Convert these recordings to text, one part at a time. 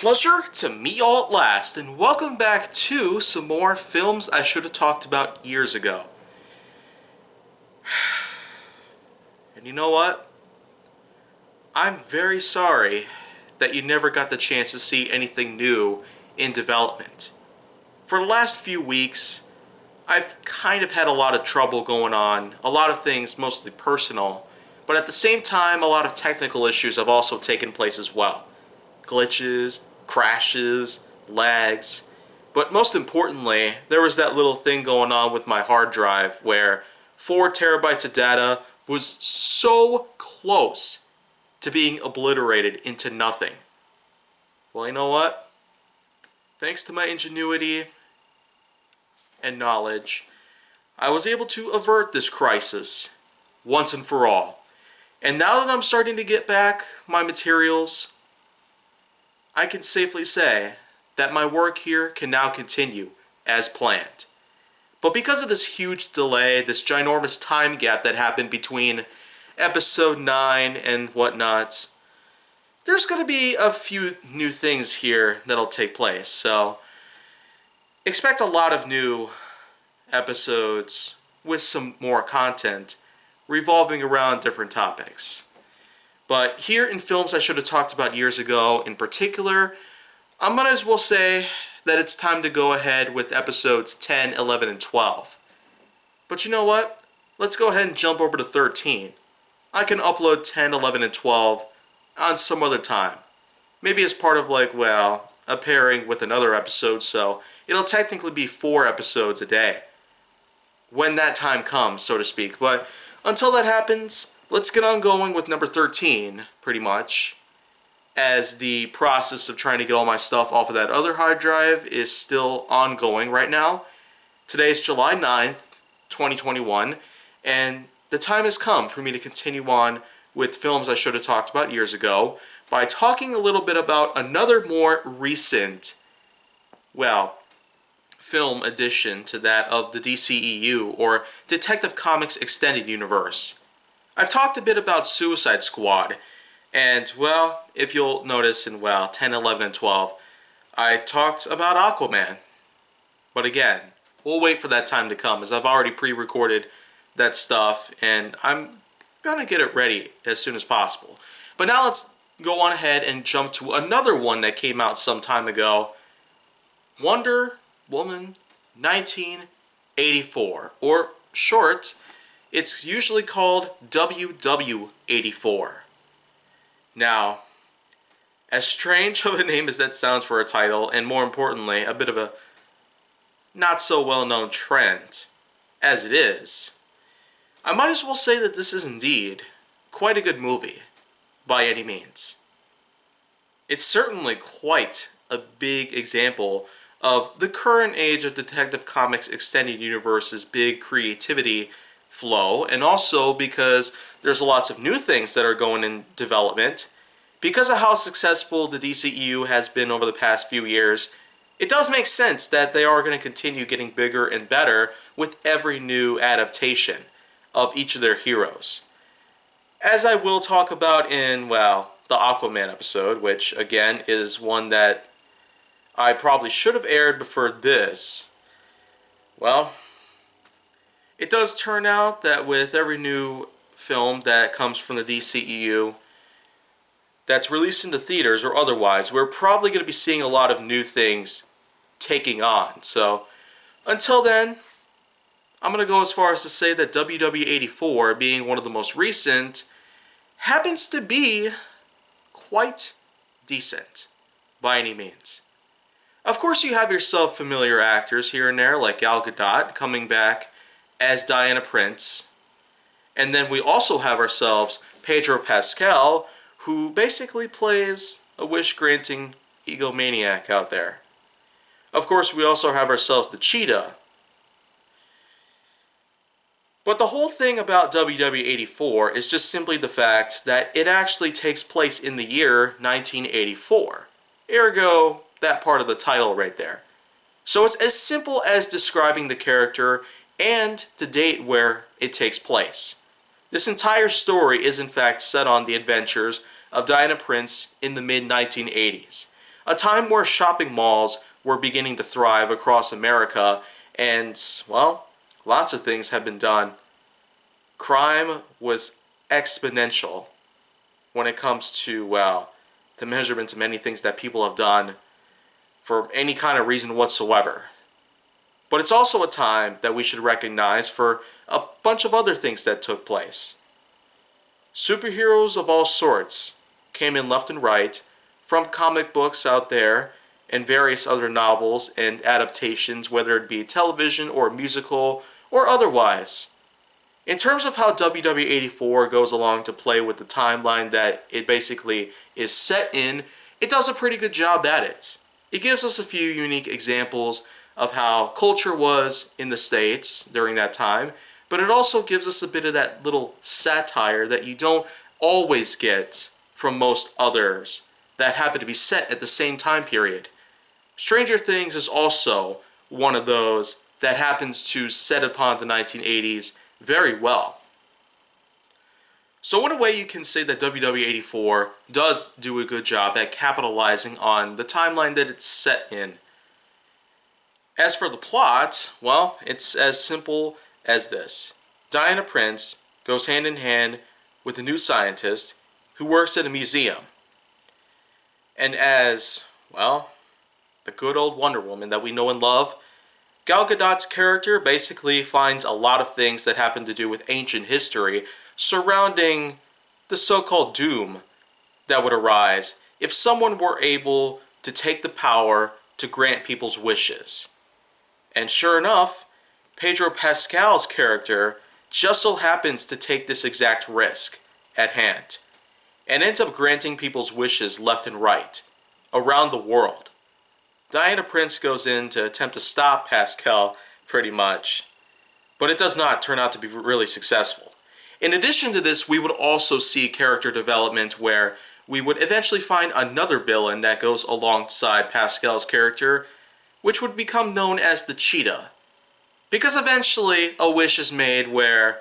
pleasure to meet y'all at last, and welcome back to some more films I should have talked about years ago. And you know what? I'm very sorry that you never got the chance to see anything new in development. For the last few weeks, I've kind of had a lot of trouble going on, a lot of things mostly personal, but at the same time a lot of technical issues have also taken place as well. Glitches, crashes, lags, but most importantly, there was that little thing going on with my hard drive where 4 terabytes of data was so close to being obliterated into nothing. Well, you know what? Thanks to my ingenuity and knowledge, I was able to avert this crisis once and for all. And now that I'm starting to get back my materials, I can safely say that my work here can now continue as planned. But because of this huge delay, this ginormous time gap that happened between episode 9 and whatnot, there's going to be a few new things here that'll take place. So expect a lot of new episodes with some more content revolving around different topics. But here in films I should have talked about years ago in particular, I might as well say that it's time to go ahead with episodes 10, 11, and 12. But you know what? Let's go ahead and jump over to 13. I can upload 10, 11, and 12 on some other time. Maybe as part of a pairing with another episode, so it'll technically be 4 episodes a day. When that time comes, so to speak. But until that happens, let's get on going with number 13, pretty much, as the process of trying to get all my stuff off of that other hard drive is still ongoing right now. Today is July 9th, 2021, and the time has come for me to continue on with films I should have talked about years ago by talking a little bit about another more recent, film addition to that of the DCEU, or Detective Comics Extended Universe. I've talked a bit about Suicide Squad, and, if you'll notice in, 10, 11, and 12, I talked about Aquaman. But again, we'll wait for that time to come, as I've already pre-recorded that stuff, and I'm gonna get it ready as soon as possible. But now let's go on ahead and jump to another one that came out some time ago, Wonder Woman 1984, or short, it's usually called WW84. Now, as strange of a name as that sounds for a title, and more importantly, a bit of a not so well-known trend as it is, I might as well say that this is indeed quite a good movie, by any means. It's certainly quite a big example of the current age of Detective Comics Extended Universe's big creativity flow, and also because there's lots of new things that are going in development. Because of how successful the DCEU has been over the past few years, it does make sense that they are going to continue getting bigger and better with every new adaptation of each of their heroes. As I will talk about in, the Aquaman episode, which again is one that I probably should have aired before this. It does turn out that with every new film that comes from the DCEU that's released into theaters or otherwise, we're probably going to be seeing a lot of new things taking on. So, until then, I'm going to go as far as to say that WW84, being one of the most recent, happens to be quite decent, by any means. Of course, you have yourself familiar actors here and there, like Gal Gadot coming back as Diana Prince. And then we also have ourselves Pedro Pascal, who basically plays a wish-granting egomaniac out there. Of course, we also have ourselves the Cheetah. But the whole thing about WW84 is just simply the fact that it actually takes place in the year 1984. Ergo, that part of the title right there. So it's as simple as describing the character and the date where it takes place. This entire story is in fact set on the adventures of Diana Prince in the mid-1980s. a time where shopping malls were beginning to thrive across America, and, well, lots of things have been done. Crime was exponential when it comes to, well, the measurements of many things that people have done for any kind of reason whatsoever. But it's also a time that we should recognize for a bunch of other things that took place. Superheroes of all sorts came in left and right, from comic books out there and various other novels and adaptations, whether it be television or musical or otherwise. In terms of how WW84 goes along to play with the timeline that it basically is set in, it does a pretty good job at it. It gives us a few unique examples of how culture was in the States during that time, but it also gives us a bit of that little satire that you don't always get from most others that happen to be set at the same time period. Stranger Things is also one of those that happens to set upon the 1980s very well. So in a way you can say that WW84 does do a good job at capitalizing on the timeline that it's set in. As for the plot, well, it's as simple as this. Diana Prince goes hand in hand with a new scientist who works at a museum. And as, well, the good old Wonder Woman that we know and love, Gal Gadot's character basically finds a lot of things that happen to do with ancient history surrounding the so-called doom that would arise if someone were able to take the power to grant people's wishes. And sure enough, Pedro Pascal's character just so happens to take this exact risk at hand and ends up granting people's wishes left and right around the world. Diana Prince goes in to attempt to stop Pascal, pretty much, but it does not turn out to be really successful. In addition to this, we would also see character development where we would eventually find another villain that goes alongside Pascal's character, which would become known as the Cheetah. Because eventually a wish is made where,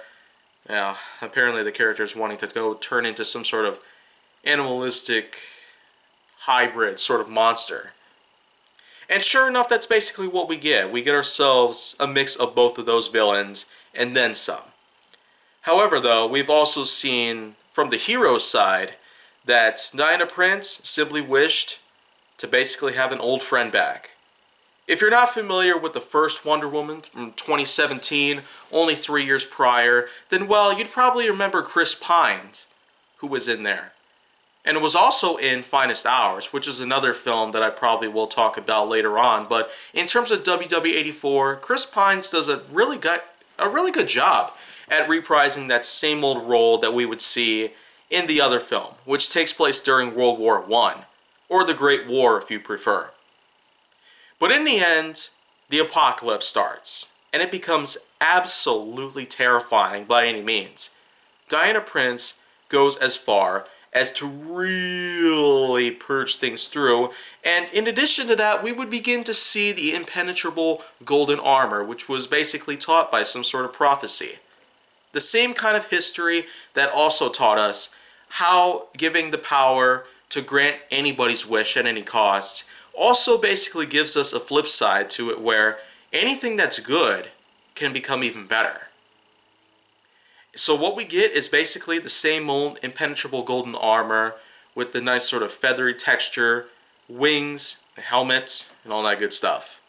apparently the character is wanting to go turn into some sort of animalistic hybrid sort of monster. And sure enough, that's basically what we get. We get ourselves a mix of both of those villains, and then some. However, though, we've also seen from the hero's side that Diana Prince simply wished to basically have an old friend back. If you're not familiar with the first Wonder Woman from 2017, only 3 years prior, then, well, you'd probably remember Chris Pines, who was in there. And it was also in Finest Hours, which is another film that I probably will talk about later on. But in terms of WW84, Chris Pines does a really good job at reprising that same old role that we would see in the other film, which takes place during World War I, or the Great War if you prefer. But in the end, the apocalypse starts, and it becomes absolutely terrifying by any means. Diana Prince goes as far as to really purge things through, and in addition to that, we would begin to see the impenetrable golden armor, which was basically taught by some sort of prophecy. The same kind of history that also taught us how giving the power to grant anybody's wish at any cost also basically gives us a flip side to it where anything that's good can become even better. So what we get is basically the same old impenetrable golden armor with the nice sort of feathery texture, wings, the helmet, and all that good stuff.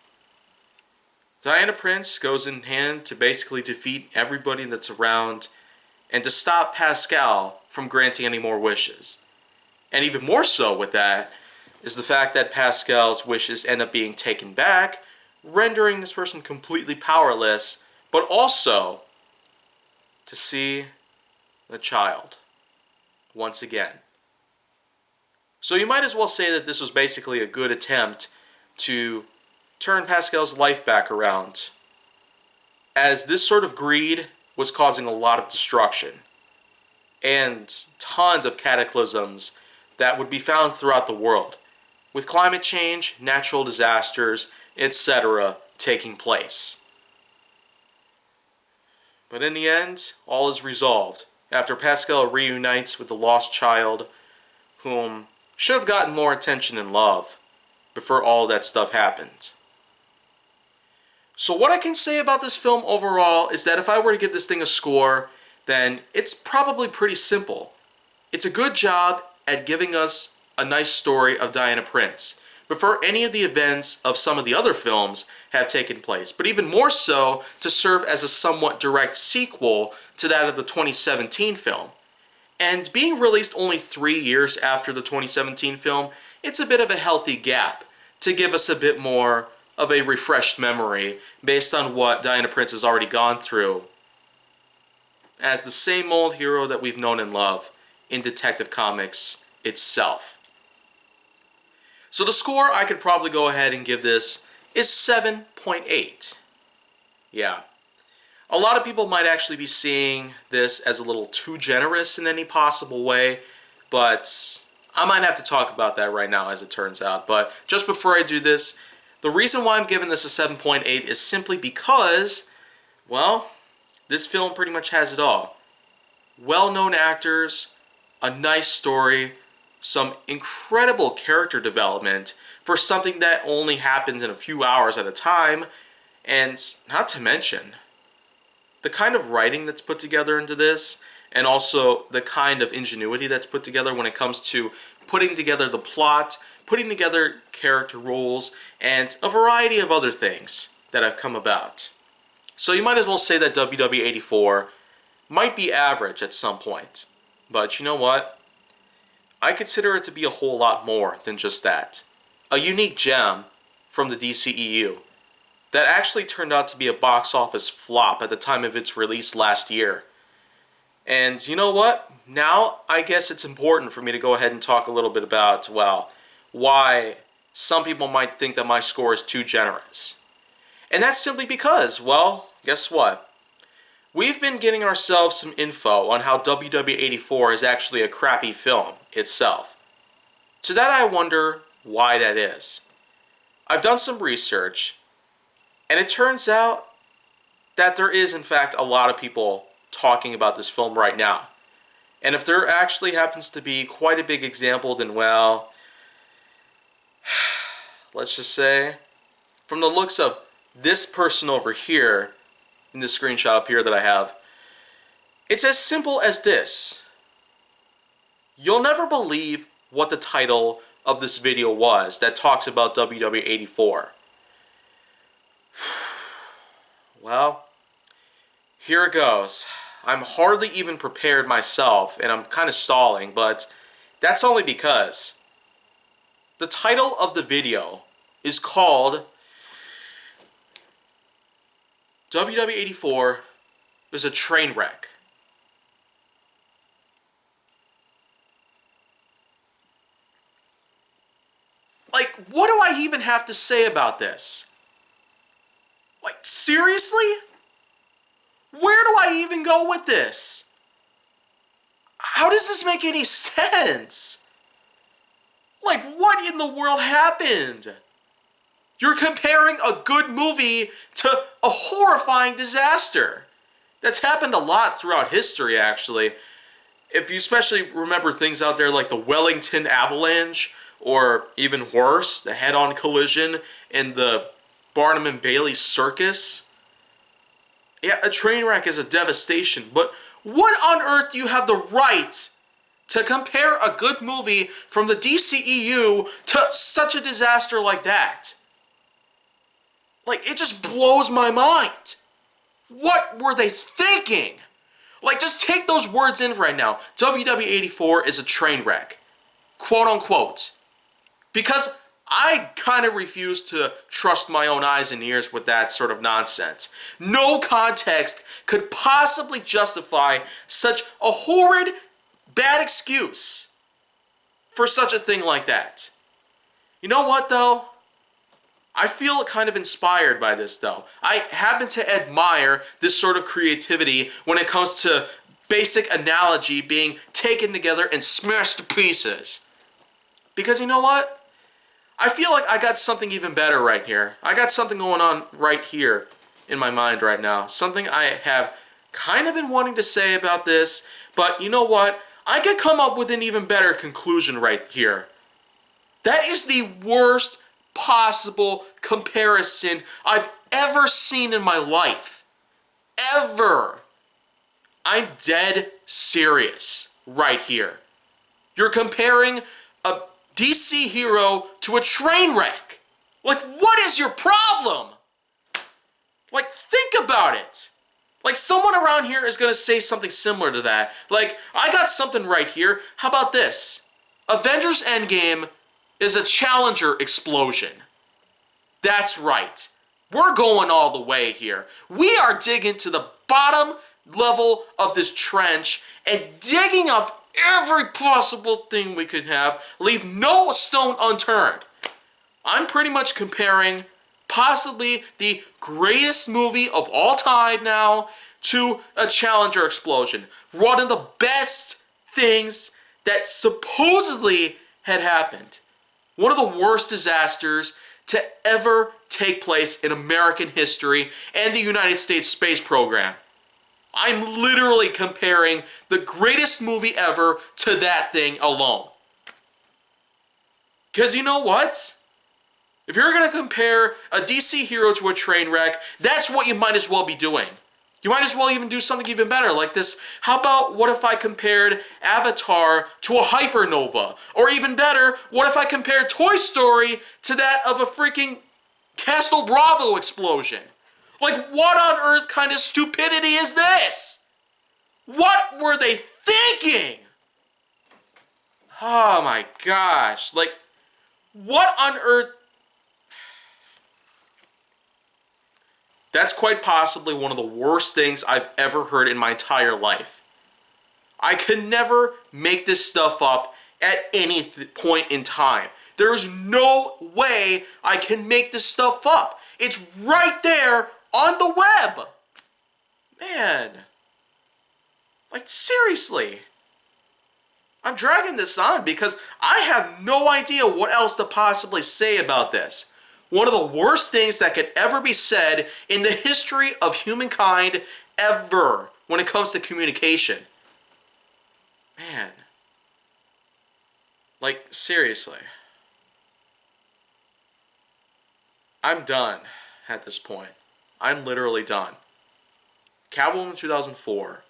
Diana Prince goes in hand to basically defeat everybody that's around and to stop Pascal from granting any more wishes. And even more so with that is the fact that Pascal's wishes end up being taken back, rendering this person completely powerless, but also to see the child once again. So you might as well say that this was basically a good attempt to turn Pascal's life back around, as this sort of greed was causing a lot of destruction and tons of cataclysms that would be found throughout the world, with climate change, natural disasters, etc. taking place. But in the end, all is resolved after Pascal reunites with the lost child, whom should have gotten more attention and love, before all that stuff happened. So what I can say about this film overall is that if I were to give this thing a score, then it's probably pretty simple. It's a good job at giving us a nice story of Diana Prince before any of the events of some of the other films have taken place, but even more so to serve as a somewhat direct sequel to that of the 2017 film. And being released only 3 years after the 2017 film, it's a bit of a healthy gap to give us a bit more of a refreshed memory based on what Diana Prince has already gone through as the same old hero that we've known and loved in Detective Comics itself. So the score I could probably go ahead and give this is 7.8. Yeah. A lot of people might actually be seeing this as a little too generous in any possible way, but I might have to talk about that right now as it turns out. But just before I do this, the reason why I'm giving this a 7.8 is simply because, well, this film pretty much has it all. Well-known actors, a nice story, some incredible character development for something that only happens in a few hours at a time, and not to mention the kind of writing that's put together into this, and also the kind of ingenuity that's put together when it comes to putting together the plot, putting together character roles, and a variety of other things that have come about. So you might as well say that WW84 might be average at some point. But you know what? I consider it to be a whole lot more than just that. A unique gem from the DCEU that actually turned out to be a box office flop at the time of its release last year. And you know what? Now I guess it's important for me to go ahead and talk a little bit about, well, why some people might think that my score is too generous. And that's simply because, well, guess what? We've been getting ourselves some info on how WW84 is actually a crappy film itself. To that I wonder why that is. I've done some research, and it turns out that there is in fact a lot of people talking about this film right now. And if there actually happens to be quite a big example, then well, let's just say, from the looks of this person over here, in this screenshot up here that I have, it's as simple as this. You'll never believe what the title of this video was that talks about WW84. Well, here it goes. I'm hardly even prepared myself, and I'm kind of stalling, but that's only because the title of the video is called WW84 is a train wreck. Like, what do I even have to say about this? Like, seriously? Where do I even go with this? How does this make any sense? Like, what in the world happened? You're comparing a good movie to a horrifying disaster. That's happened a lot throughout history, actually. If you especially remember things out there like the Wellington Avalanche, or even worse, the head-on collision in the Barnum and Bailey Circus. Yeah, a train wreck is a devastation, but what on earth do you have the right to compare a good movie from the DCEU to such a disaster like that? Like, it just blows my mind. What were they thinking? Like, just take those words in right now. WW84 is a train wreck. Quote unquote. Because I kind of refuse to trust my own eyes and ears with that sort of nonsense. No context could possibly justify such a horrid, bad excuse for such a thing like that. You know what, though? I feel kind of inspired by this, though. I happen to admire this sort of creativity when it comes to basic analogy being taken together and smashed to pieces. Because you know what? I feel like I got something even better right here. I got something going on right here in my mind right now. Something I have kind of been wanting to say about this, but you know what? I could come up with an even better conclusion right here. That is the worst possible comparison I've ever seen in my life. Ever. I'm dead serious right here. You're comparing a DC hero to a train wreck. Like, what is your problem? Like, think about it. Like, someone around here is going to say something similar to that. Like, I got something right here. How about this? Avengers Endgame is a Challenger explosion. That's right. We're going all the way here. We are digging to the bottom level of this trench and digging up every possible thing we could have. Leave no stone unturned. I'm pretty much comparing possibly the greatest movie of all time now to a Challenger explosion. One of the best things that supposedly had happened. One of the worst disasters to ever take place in American history and the United States space program. I'm literally comparing the greatest movie ever to that thing alone. Because you know what? If you're going to compare a DC hero to a train wreck, that's what you might as well be doing. You might as well even do something even better like this. How about what if I compared Avatar to a hypernova? Or even better, what if I compared Toy Story to that of a freaking Castle Bravo explosion? Like, what on earth kind of stupidity is this? What were they thinking? Oh my gosh. Like, what on earth? That's quite possibly one of the worst things I've ever heard in my entire life. I could never make this stuff up at any point in time. There is no way I can make this stuff up. It's right there on the web. Man. Like, seriously. I'm dragging this on because I have no idea what else to possibly say about this. One of the worst things that could ever be said in the history of humankind ever when it comes to communication. Man. Like, seriously. I'm done at this point. I'm literally done. Catwoman 2004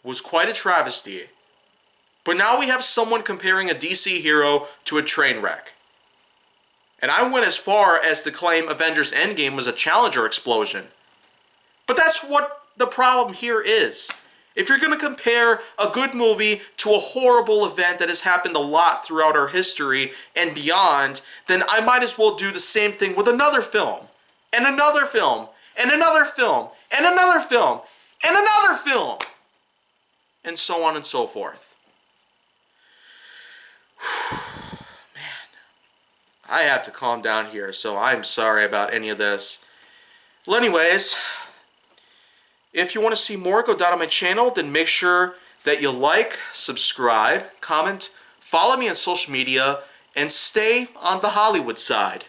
was quite a travesty, but now we have someone comparing a DC hero to a train wreck. And I went as far as to claim Avengers Endgame was a Challenger explosion. But that's what the problem here is. If you're going to compare a good movie to a horrible event that has happened a lot throughout our history and beyond, then I might as well do the same thing with another film, and another film, and another film, and another film, and another film, and so on and so forth. I have to calm down here, so I'm sorry about any of this. Well, anyways, if you want to see more, go down on my channel, then make sure that you like, subscribe, comment, follow me on social media, and stay on the Hollywood side.